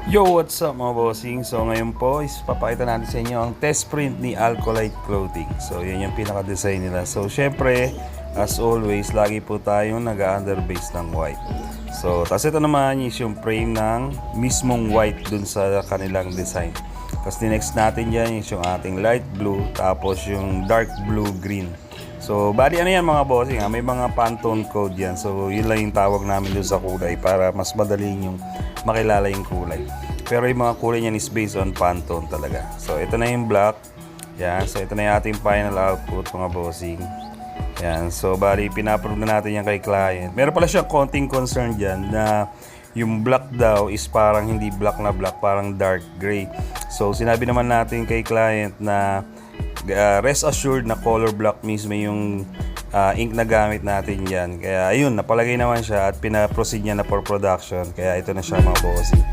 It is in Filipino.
Yo, what's up mga bossing? So ngayon po is papakita natin sa inyo ang test print ni Alcolite Clothing. So yan yung pinaka-design nila. So syempre, as always, lagi po tayong nag-underbase ng white. So tapos ito naman is yung frame ng mismong white dun sa kanilang design. Tapos next natin dyan is yung ating light blue, tapos yung dark blue green. So bali ano yan mga bossing, may mga Pantone code yan. So yun lang yung tawag namin dun sa kulay para mas madaling yung makilala yung kulay. Pero yung mga kulay niyan is based on Pantone talaga. So ito na yung black. Yan. So ito na yung ating final output mga bossing. Yan. So bali pinaprove na natin yan kay client. Meron pala siyang konting concern dyan na yung black daw is parang hindi black na black, parang dark gray. So sinabi naman natin kay client na rest assured na color black mismo yung ink na gamit natin yan. Kaya ayun, napalagay naman siya at pina-proceed niya na for production. Kaya ito na siya mga bossing.